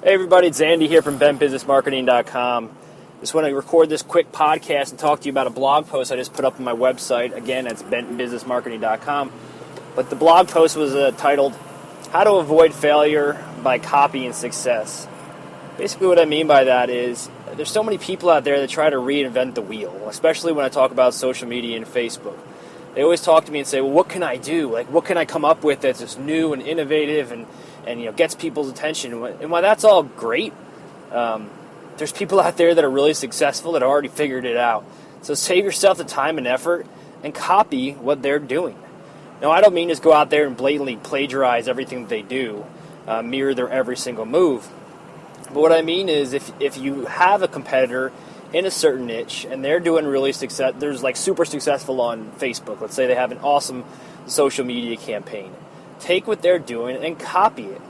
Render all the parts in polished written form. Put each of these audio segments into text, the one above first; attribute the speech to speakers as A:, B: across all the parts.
A: Hey everybody, it's Andy here from BentBusinessMarketing.com. Just want to record this quick podcast and talk to you about a blog post I just put up on my website. Again, it's BentBusinessMarketing.com. But the blog post was titled, How to Avoid Failure by Copying Success. Basically what I mean by that is there's so many people out there that try to reinvent the wheel, especially when I talk about social media and Facebook. They always talk to me and say, well, what can I do? Like, what can I come up with that's just new and innovative and gets people's attention? And while that's all great, there's people out there that are really successful that already figured it out. So save yourself the time and effort and copy what they're doing. Now, I don't mean just go out there and blatantly plagiarize everything that they do, mirror their every single move. But what I mean is if you have a competitor in a certain niche and they're doing really there's like super successful on Facebook. Let's say they have an awesome social media campaign. Take what they're doing and copy it.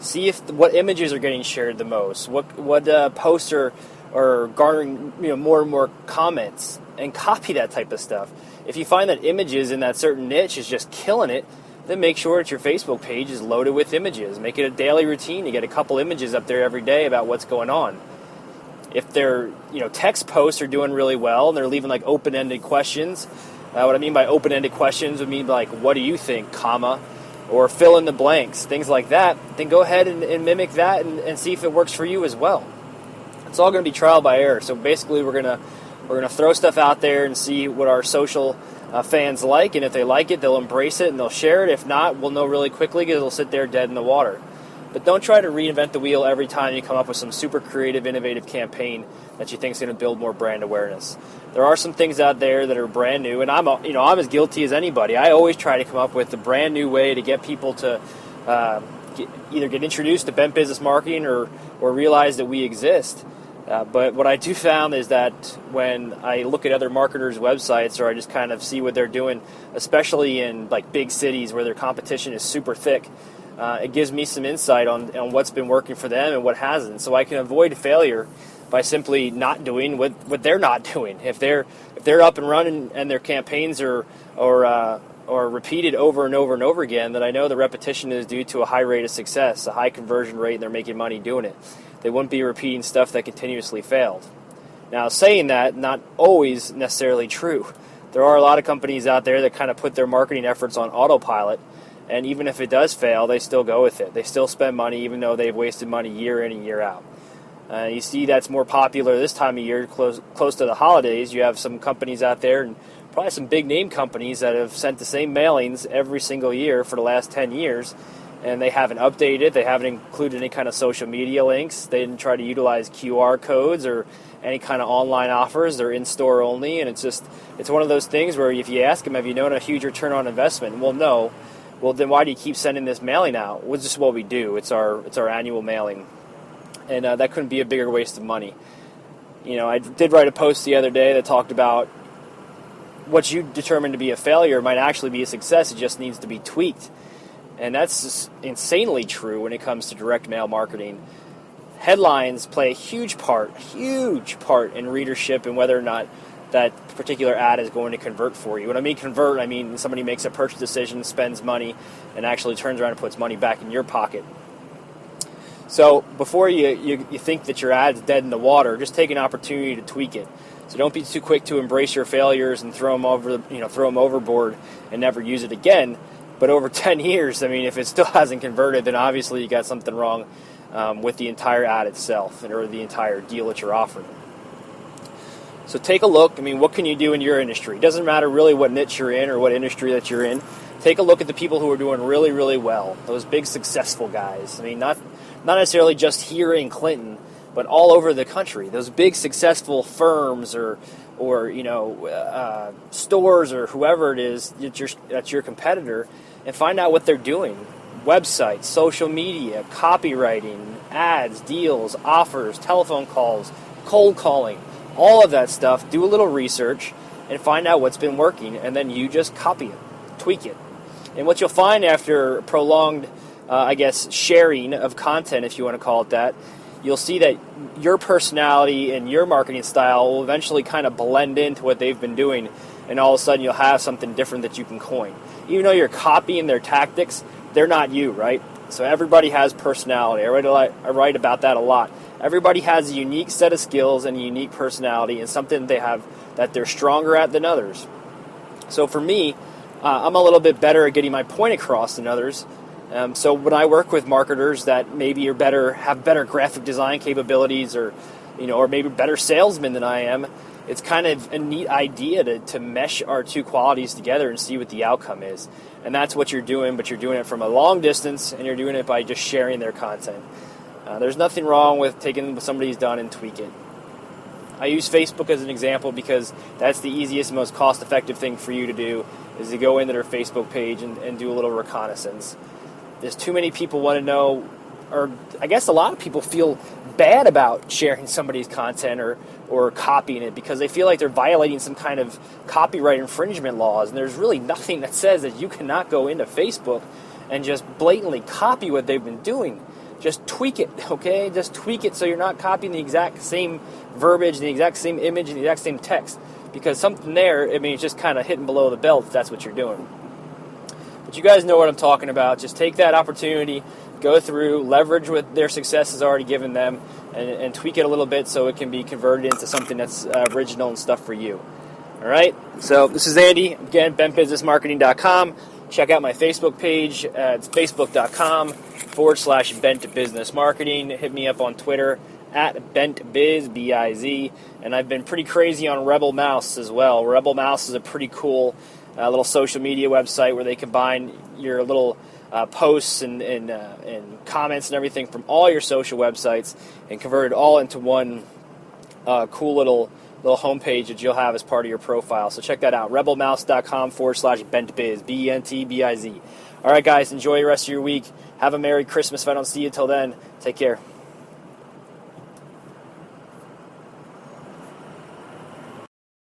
A: See what images are getting shared the most, what posts are garnering more and more comments, and copy that type of stuff. If you find that images in that certain niche is just killing it, then make sure that your Facebook page is loaded with images. Make it a daily routine to get a couple images up there every day about what's going on. If their text posts are doing really well and they're leaving like open-ended questions, what I mean by open-ended questions would mean like, what do you think, comma, or fill in the blanks, things like that, then go ahead and mimic that and see if it works for you as well. It's all going to be trial by error. So basically we're gonna throw stuff out there and see what our social fans like, and if they like it, they'll embrace it and they'll share it. If not, we'll know really quickly because it'll sit there dead in the water. But don't try to reinvent the wheel every time you come up with some super creative, innovative campaign that you think is going to build more brand awareness. There are some things out there that are brand new, and I'm as guilty as anybody. I always try to come up with a brand new way to get people to either get introduced to Bent Business Marketing or realize that we exist. But what I do found is that when I look at other marketers' websites or I just kind of see what they're doing, especially in like big cities where their competition is super thick, it gives me some insight on what's been working for them and what hasn't. So I can avoid failure by simply not doing what they're not doing. If they're up and running and their campaigns are repeated over and over and over again, then I know the repetition is due to a high rate of success, a high conversion rate, and they're making money doing it. They wouldn't be repeating stuff that continuously failed. Now, saying that, not always necessarily true. There are a lot of companies out there that kind of put their marketing efforts on autopilot, and even if it does fail, they still go with it. They still spend money even though they've wasted money year in and year out. You see that's more popular this time of year, close to the holidays. You have some companies out there, and probably some big name companies that have sent the same mailings every single year for the last 10 years, and they haven't updated. They haven't included any kind of social media links. They didn't try to utilize QR codes or any kind of online offers. They're in-store only, and it's one of those things where if you ask them, have you known a huge return on investment? Well, no. Well, then why do you keep sending this mailing out? Well, it's just what we do. It's our annual mailing, and that couldn't be a bigger waste of money. I did write a post the other day that talked about what you determine to be a failure might actually be a success. It just needs to be tweaked. And that's just insanely true when it comes to direct mail marketing. Headlines play a huge part in readership and whether or not that particular ad is going to convert for you. When I mean convert, I mean somebody makes a purchase decision, spends money, and actually turns around and puts money back in your pocket. So before you think that your ad's dead in the water, just take an opportunity to tweak it. So don't be too quick to embrace your failures and throw them overboard and never use it again. But over 10 years, if it still hasn't converted, then obviously you got something wrong with the entire ad itself or the entire deal that you're offering. So take a look. What can you do in your industry? It doesn't matter really what niche you're in or what industry that you're in. Take a look at the people who are doing really, really well. Those big successful guys. Not necessarily just here in Clinton, but all over the country. Those big successful firms or stores or whoever it is that's your competitor, and find out what they're doing. Websites, social media, copywriting, ads, deals, offers, telephone calls, cold calling, all of that stuff. Do a little research and find out what's been working, and then you just copy it, tweak it. And what you'll find after prolonged, sharing of content, if you want to call it that, you'll see that your personality and your marketing style will eventually kind of blend into what they've been doing, and all of a sudden you'll have something different that you can coin. Even though you're copying their tactics, they're not you, right? So everybody has personality. I write about that a lot. Everybody has a unique set of skills and a unique personality and something they have that they're stronger at than others. So for me, I'm a little bit better at getting my point across than others. So when I work with marketers that maybe have better graphic design capabilities or maybe better salesmen than I am, it's kind of a neat idea to mesh our two qualities together and see what the outcome is. And that's what you're doing, but you're doing it from a long distance, and you're doing it by just sharing their content. There's nothing wrong with taking what somebody's done and tweak it. I use Facebook as an example because that's the easiest, most cost-effective thing for you to do, is to go into their Facebook page and do a little reconnaissance. There's too many people want to know, or I guess a lot of people feel bad about sharing somebody's content or copying it because they feel like they're violating some kind of copyright infringement laws, and there's really nothing that says that you cannot go into Facebook and just blatantly copy what they've been doing. Just tweak it, okay? Just tweak it so you're not copying the exact same verbiage, the exact same image, and the exact same text. Because something there, it's just kind of hitting below the belt if that's what you're doing. But you guys know what I'm talking about. Just take that opportunity, go through, leverage what their success has already given them, and tweak it a little bit so it can be converted into something that's original and stuff for you. All right? So this is Andy. Again, bentbusinessmarketing.com. Check out my Facebook page. It's facebook.com/bentbusinessmarketing. Hit me up on Twitter @bentbiz, B-I-Z. And I've been pretty crazy on Rebel Mouse as well. Rebel Mouse is a pretty cool little social media website where they combine your little posts and comments and everything from all your social websites and convert it all into one cool little homepage that you'll have as part of your profile. So check that out, rebelmouse.com/bentbiz, B-E-N-T-B-I-Z. All right, guys, enjoy the rest of your week. Have a Merry Christmas if I don't see you till then. Take care.